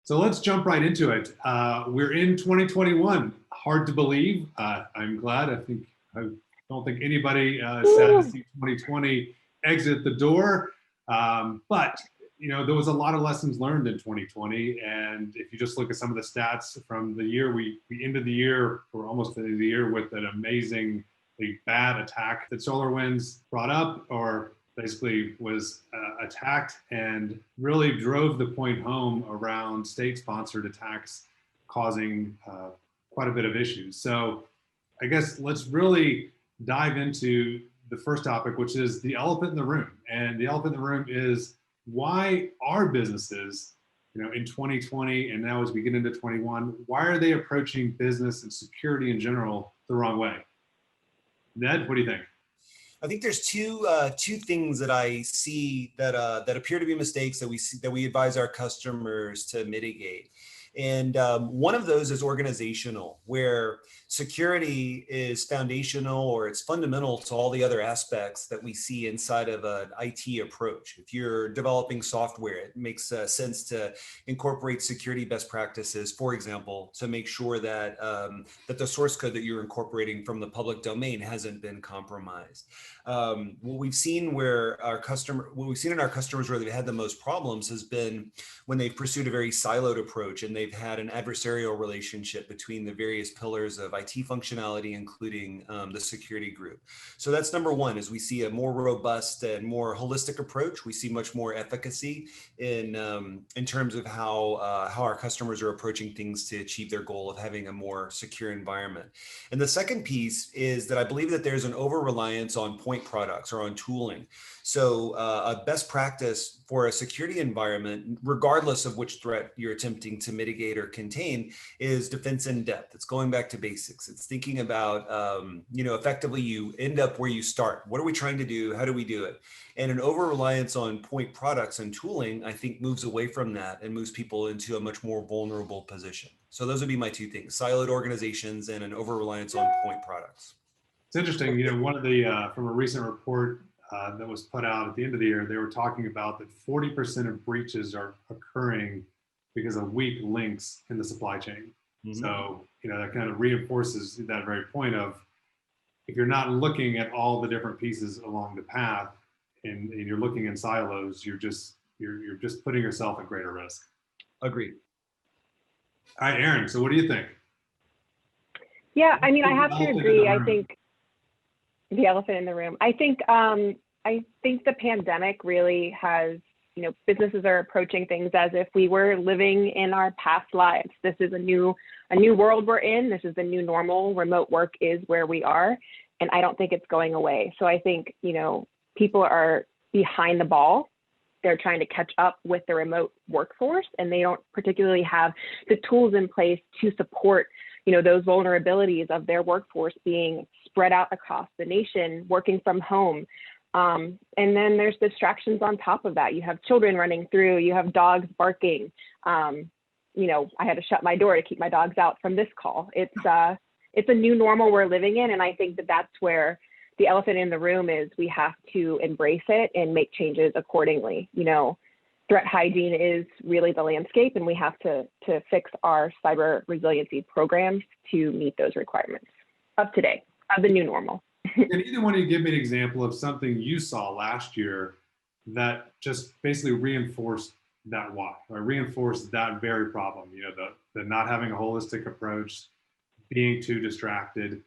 So let's jump right into it. We're in 2021. Hard to believe. I'm glad. I don't think anybody is sad to see 2020 exit the door. But there was a lot of lessons learned in 2020. And if you just look at some of the stats from the year, we ended the year, or almost the end of the year, with an amazingly bad attack that SolarWinds brought up, or basically was attacked, and really drove the point home around state-sponsored attacks causing quite a bit of issues. So I guess let's really dive into the first topic, which is the elephant in the room. And the elephant in the room is, why are businesses, in 2020 and now as we get into 21, why are they approaching business and security in general the wrong way? Ned, what do you think? I think there's two things that I see that appear to be mistakes that we advise our customers to mitigate. And one of those is organizational, where security is foundational, or it's fundamental to all the other aspects that we see inside of an IT approach. If you're developing software, it makes sense to incorporate security best practices, for example, to make sure that that the source code that you're incorporating from the public domain hasn't been compromised. What we've seen in our customers where they've had the most problems has been when they've pursued a very siloed approach, and they've had an adversarial relationship between the various pillars of IT functionality, including the security group. So that's number one. As we see a more robust and more holistic approach, we see much more efficacy in terms of how our customers are approaching things to achieve their goal of having a more secure environment. And the second piece is that I believe that there's an over-reliance on point products or on tooling. So a best practice for a security environment, regardless of which threat you're attempting to mitigate or contain, is defense in depth. It's going back to basics. It's thinking about, effectively you end up where you start. What are we trying to do? How do we do it? And an over-reliance on point products and tooling, I think, moves away from that and moves people into a much more vulnerable position. So those would be my two things: siloed organizations and an over-reliance on point products. It's interesting, one of the, from a recent report that was put out at the end of the year, they were talking about that 40% of breaches are occurring because of weak links in the supply chain. Mm-hmm. So, that kind of reinforces that very point of, if you're not looking at all the different pieces along the path and you're looking in silos, you're just putting yourself at greater risk. Agreed. All right, Aaron, so what do you think? Yeah, I have to agree. I think the elephant in the room. I think the pandemic really has, businesses are approaching things as if we were living in our past lives. This is a new world we're in. This is the new normal. Remote work is where we are, and I don't think it's going away. So I think, people are behind the ball. They're trying to catch up with the remote workforce, and they don't particularly have the tools in place to support those vulnerabilities of their workforce being spread out across the nation, working from home. And then there's distractions on top of that. You have children running through, you have dogs barking. I had to shut my door to keep my dogs out from this call. It's a new normal we're living in. And I think that that's where the elephant in the room is. We have to embrace it and make changes accordingly. Threat hygiene is really the landscape, and we have to fix our cyber resiliency programs to meet those requirements of today, of the new normal. Can either one of you give me an example of something you saw last year that just basically reinforced that why, or reinforced that very problem? The not having a holistic approach, being too distracted,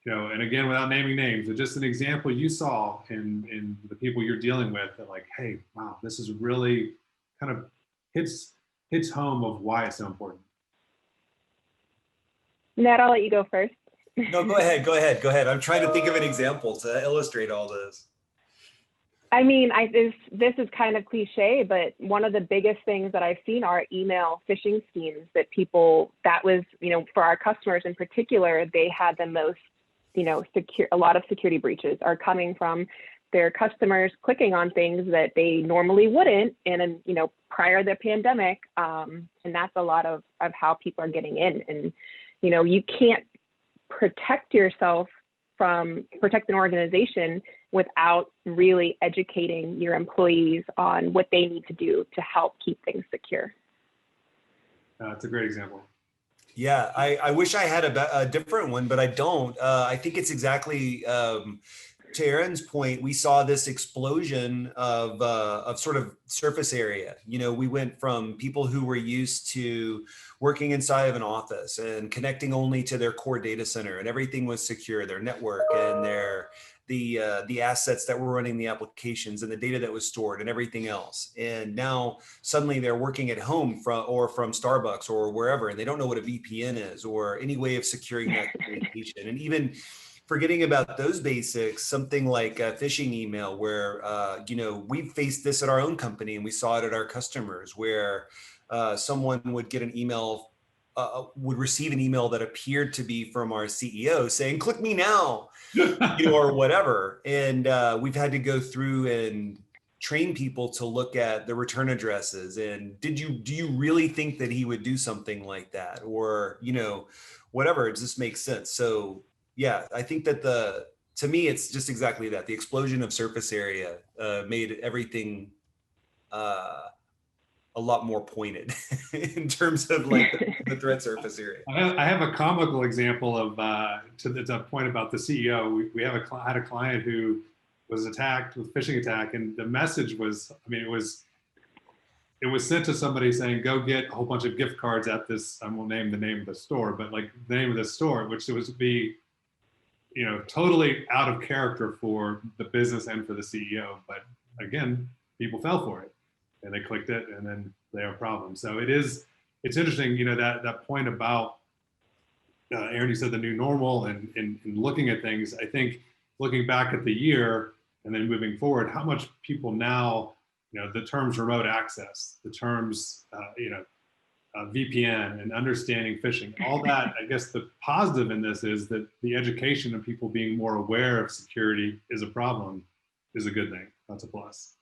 and again, without naming names, but just an example you saw in the people you're dealing with that, like, hey, wow, this is really kind of hits home of why it's so important. Ned, I'll let you go first. No, go ahead. I'm trying to think of an example to illustrate all this. This is kind of cliche, but one of the biggest things that I've seen are email phishing schemes that was, for our customers in particular, they had the most, a lot of security breaches are coming from their customers clicking on things that they normally wouldn't prior to the pandemic. And that's a lot of how people are getting in. And, you can't protect an organization without really educating your employees on what they need to do to help keep things secure. It's a great example. Yeah, I wish I had a different one, but I don't. I think it's exactly to Aaron's point. We saw this explosion of sort of surface area. You know, we went from people who were used to working inside of an office and connecting only to their core data center, and everything was secure, their network and the assets that were running the applications and the data that was stored and everything else. And now suddenly they're working at home from Starbucks or wherever, and they don't know what a VPN is or any way of securing that communication. And even forgetting about those basics, something like a phishing email, where you know, we've faced this at our own company and we saw it at our customers, where someone would get an email. Would receive an email that appeared to be from our CEO saying, "Click me now," you know, or whatever. And we've had to go through and train people to look at the return addresses. And do you really think that he would do something like that? Or, you know, whatever, it just makes sense. So yeah, I think that to me, it's just exactly that. The explosion of surface area made everything a lot more pointed in terms of like the threat surface area. I have a comical example of to the point about the CEO. We had a client who was attacked with phishing attack, and the message was, I mean, it was sent to somebody saying, "Go get a whole bunch of gift cards at this." I won't name the name of the store, but like the name of the store, which was be, you know, totally out of character for the business and for the CEO. But again, people fell for it. And they clicked it, and then they have a problem. So it's interesting, you know, that point about, Aaron, you said the new normal and looking at things. I think looking back at the year and then moving forward, how much people now, you know, the terms remote access, the terms, you know, VPN and understanding phishing, all that, I guess the positive in this is that the education of people being more aware of security is a problem, is a good thing. That's a plus.